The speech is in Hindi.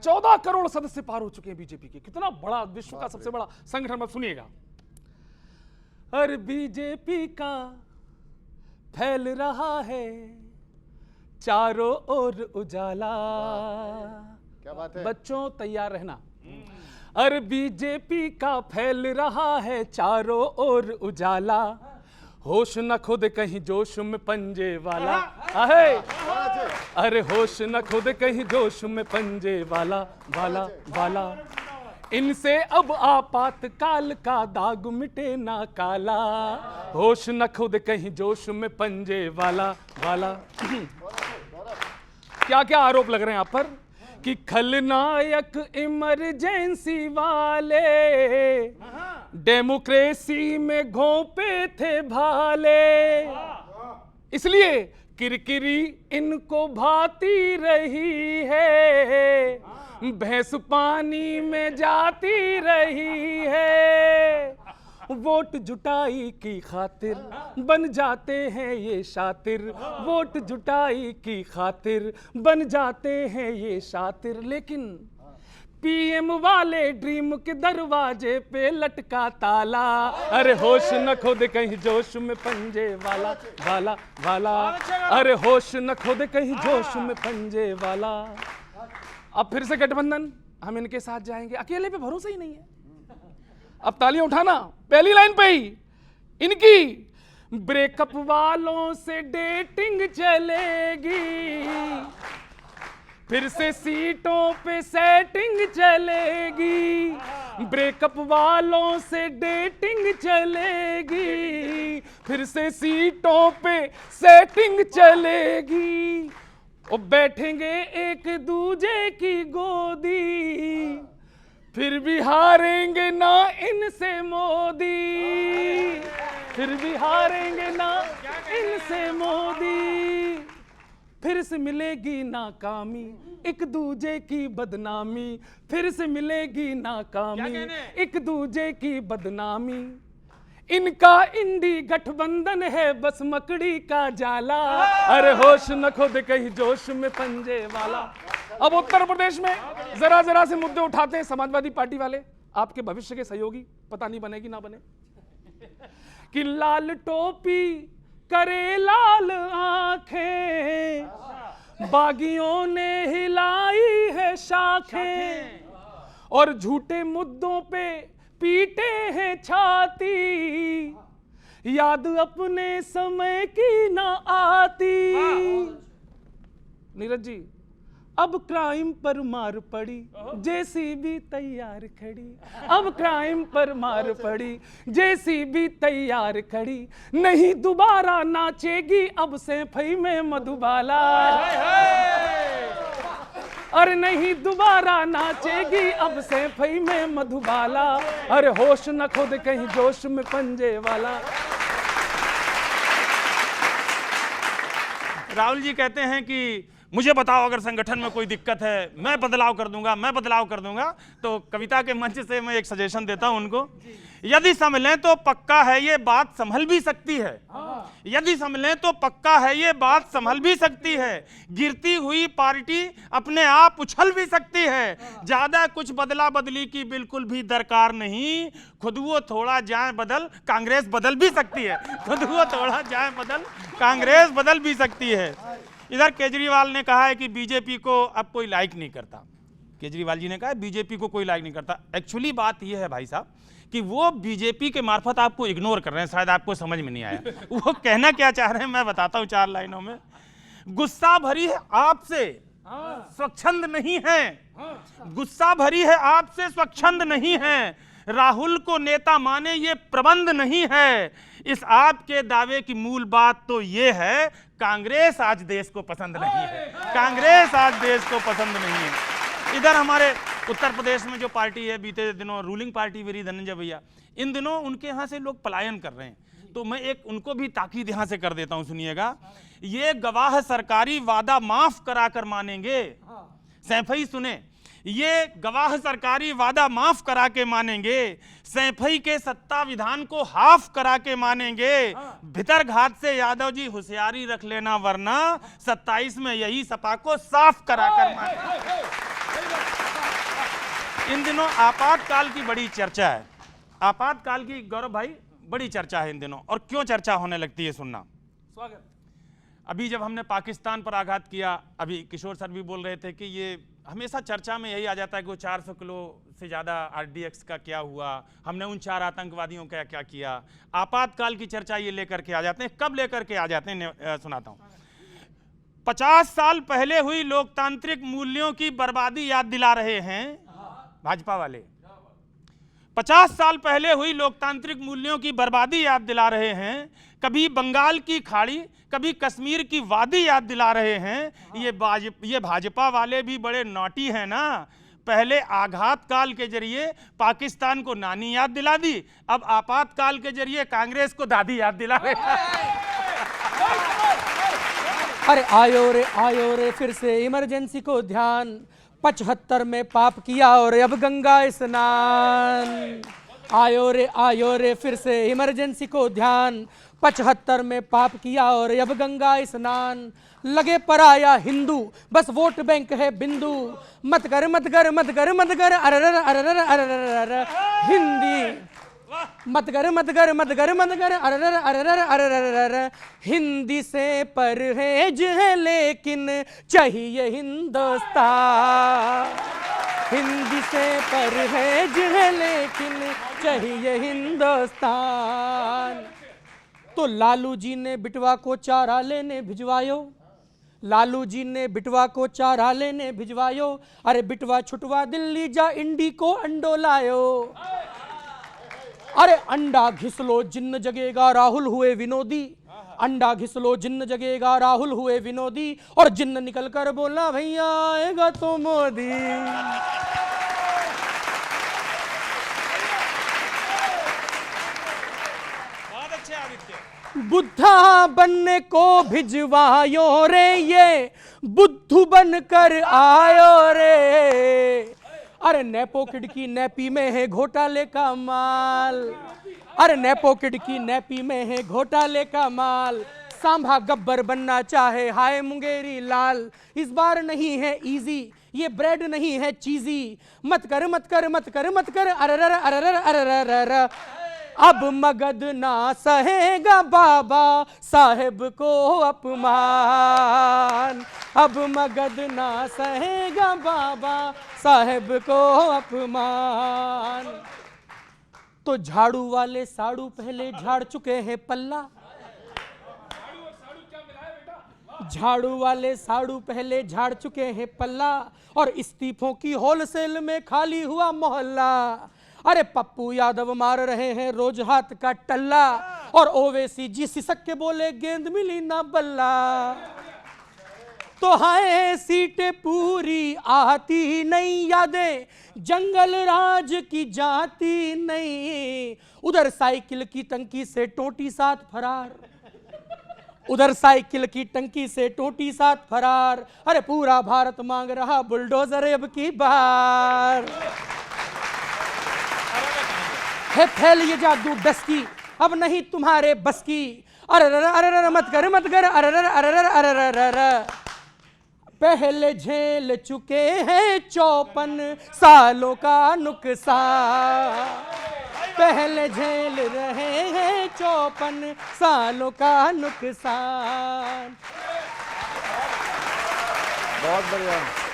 14 करोड़ सदस्य पार हो चुके हैं बीजेपी के। कितना बड़ा, विश्व का सबसे बड़ा संगठन। मत सुनिएगा, अरे बीजेपी का फैल रहा है चारों ओर उजाला। क्या बात है? बच्चों तैयार रहना। अरे बीजेपी का फैल रहा है चारों ओर उजाला, होश न खुद कहीं जोश में पंजे वाला। आहे, अरे होश न खुद कहीं जोश में पंजे वाला वाला वाला। इनसे अब आपातकाल का दाग मिटे ना काला, होश न खुद कहीं जोश में पंजे वाला वाला। क्या क्या आरोप लग रहे हैं आप पर कि खलनायक इमरजेंसी वाले डेमोक्रेसी में घोंपे थे भाले, इसलिए किरकिरी इनको भाती रही है, भैंस पानी में जाती रही है। वोट जुटाई की खातिर बन जाते हैं ये शातिर, वोट जुटाई की खातिर बन जाते हैं ये शातिर। लेकिन पीएम वाले ड्रीम के दरवाजे पे लटका ताला, अरे होश न खुद कहीं जोश में पंजे वाला वाला वाला। अरे होश न खुद कहीं जोश में पंजे वाला। अब फिर से गठबंधन, हम इनके साथ जाएंगे, अकेले पे भरोसा ही नहीं है। अब तालियां उठाना, पहली लाइन पे ही इनकी, ब्रेकअप वालों से डेटिंग चलेगी, फिर से सीटों पे सेटिंग चलेगी, ब्रेकअप वालों से डेटिंग चलेगी, फिर से सीटों पे सेटिंग चलेगी। और बैठेंगे एक दूजे की गोदी, फिर भी हारेंगे ना इनसे मोदी, फिर भी हारेंगे ना इनसे मोदी। फिर से मिलेगी नाकामी, एक दूजे की बदनामी, फिर से मिलेगी नाकामी, एक दूजे की बदनामी। इनका इंडी गठबंधन है बस मकड़ी का जाला, अरे होश न खुद कहीं जोश में पंजे वाला। अब उत्तर प्रदेश में जरा जरा से मुद्दे उठाते हैं समाजवादी पार्टी वाले, आपके भविष्य के सहयोगी, पता नहीं बनेगी ना बने, कि लाल टोपी करे लाल आंखें, बागियों ने हिलाई है शाखें, और झूठे मुद्दों पे पीटे हैं छाती, याद अपने समय की ना आती। नीरज जी, अब क्राइम पर मार पड़ी, जेसीबी तैयार खड़ी, अब क्राइम पर मार पड़ी, जेसीबी तैयार खड़ी, नहीं दोबारा नाचेगी अब सैफई में मधुबाला, अरे नहीं दोबारा नाचेगी अब सैफई में मधुबाला, अरे होश न खुद कहीं जोश में पंजे वाला। राहुल जी कहते हैं कि मुझे बताओ अगर संगठन में कोई दिक्कत है, मैं बदलाव कर दूंगा, मैं बदलाव कर दूंगा। तो कविता के मंच से मैं एक सजेशन देता हूं उनको, यदि संभलें तो पक्का है ये बात संभल भी सकती है, यदि संभलें तो पक्का है ये बात संभल भी सकती है, गिरती हुई पार्टी अपने आप उछल भी सकती है, ज्यादा कुछ बदला बदली की बिल्कुल भी दरकार नहीं, खुद वो थोड़ा जाए बदल कांग्रेस बदल भी सकती है, खुद वो थोड़ा जाए बदल कांग्रेस बदल भी सकती है। इधर केजरीवाल ने कहा है कि बीजेपी को अब कोई लाइक नहीं करता, केजरीवाल जी ने कहा बीजेपी को कोई लाइक नहीं करता। एक्चुअली बात यह है भाई साहब कि वो बीजेपी के मार्फत आपको इग्नोर कर रहे हैं, शायद आपको समझ में नहीं आया वो कहना क्या चाह रहे हैं, मैं बताता हूं 4 लाइनों में। गुस्सा भरी है आपसे, स्वच्छंद नहीं है, गुस्सा भरी है आपसे, स्वच्छंद नहीं है, राहुल को नेता माने ये प्रबंध नहीं है, इस आपके दावे की मूल बात तो ये है कांग्रेस आज देश को पसंद नहीं है, कांग्रेस आज देश को पसंद नहीं है। इधर हमारे उत्तर प्रदेश में जो पार्टी है, बीते दिनों रूलिंग पार्टी मेरी धनंजय भैया, इन दिनों उनके यहाँ से लोग पलायन कर रहे हैं, तो मैं एक उनको भी ताकीद यहाँ से कर देता हूँ, सुनिएगा। ये गवाह सरकारी वादा माफ कराकर मानेंगे, सैफई सुने, ये गवाह सरकारी वादा माफ करा के मानेंगे, सैफई के सत्ता विधान को हाफ करा के मानेंगे, भीतर घात से यादव जी होशियारी रख लेना वरना 27 में यही सपा को साफ करा कर मानेंगे। इन दिनों आपातकाल की बड़ी चर्चा है। आपातकाल की गौरव भाई बड़ी चर्चा है इन दिनों, और क्यों चर्चा होने लगती है सुनना। स्वागत। अभी जब हमने पाकिस्तान पर आघात किया, अभी किशोर सर भी बोल रहे थे कि ये हमेशा चर्चा में यही आ जाता है कि वो 400 किलो से ज़्यादा RDX का क्या हुआ, हमने उन 4 आतंकवादियों का क्या किया। आपातकाल की चर्चा ये लेकर के आ जाते हैं। कब लेकर के आ जाते हैं सुनाता हूँ। 50 साल पहले हुई लोकतांत्रिक मूल्यों की बर्बादी याद दिला रहे हैं भाजपा वाले। 50 साल पहले हुई लोकतांत्रिक मूल्यों की बर्बादी याद दिला रहे हैं। कभी बंगाल की खाड़ी, कभी कश्मीर की वादी याद दिला रहे हैं। ये भाजपा वाले भी बड़े नॉटी हैं ना। पहले आघात काल के जरिए पाकिस्तान को नानी याद दिला दी, अब आपातकाल के जरिए कांग्रेस को दादी याद दिला रहे हैं। अरे आयो रे फिर से इमरजेंसी को ध्यान, 75 में पाप किया और अब गंगा स्नान। आयो रे फिर से इमरजेंसी को ध्यान, 75 में पाप किया और अब गंगा स्नान। लगे पराया हिंदू, बस वोट बैंक है बिंदु, मत कर अररर अररर अररर हिंदी, मत कर अररर अररर अररर हिंदी से परहेज है लेकिन चाहिए हिंदुस्तान। हिंदी से परहेज है लेकिन चाहिए हिंदुस्तान। तो लालू जी ने बिटवा को चारा लेने भिजवायो, लालू जी ने बिटवा को चारा लेने भिजवायो। अरे बिटवा छुटवा दिल्ली जा इंडी को अंडो लायो। अरे अंडा घिसलो जिन्न जगेगा राहुल हुए विनोदी, अंडा घिसलो जिन्न जगेगा राहुल हुए विनोदी। और जिन्न निकल कर बोला भैया आएगा तो मोदी। बहुत अच्छे आदित्य। बुद्धा बनने को भिजवायो रे, ये बुद्धू बनकर आयो रे। अरे नेपो किड की नेपी में है घोटाले का माल, अरे नेपो किड की नेपी में है घोटाले का माल। सांभा गब्बर बनना चाहे हाय मुंगेरी लाल, इस बार नहीं है इजी, ये ब्रेड नहीं है चीजी। मत कर अररर अररर अररर। अब मगध ना सहेगा बाबा साहेब को अपमान, अब मगध ना सहेगा बाबा साहेब को अपमान। तो झाड़ू वाले साड़ू पहले झाड़ चुके हैं पल्ला, झाड़ू वाले साड़ू पहले झाड़ चुके हैं पल्ला। और इस्तीफों की होलसेल में खाली हुआ मोहल्ला। अरे पप्पू यादव मार रहे हैं रोज हाथ का टल्ला, और ओवैसी जी सिसक के बोले गेंद मिली ना बल्ला। तो हाय सीटें पूरी आती नहीं, यादें जंगल राज की जाती नहीं। उधर साइकिल की टंकी से टोटी साथ फरार, उधर साइकिल की टंकी से टोटी साथ फरार। अरे पूरा भारत मांग रहा बुलडोजर अब की बार। है फैल ये जादू डस्की, अब नहीं तुम्हारे बस की। अररर अररर मत कर अररर अररर अररर। पहले झेल चुके हैं 54 सालों का नुकसान, पहले झेल रहे हैं 54 सालों का नुकसान। बहुत बढ़िया।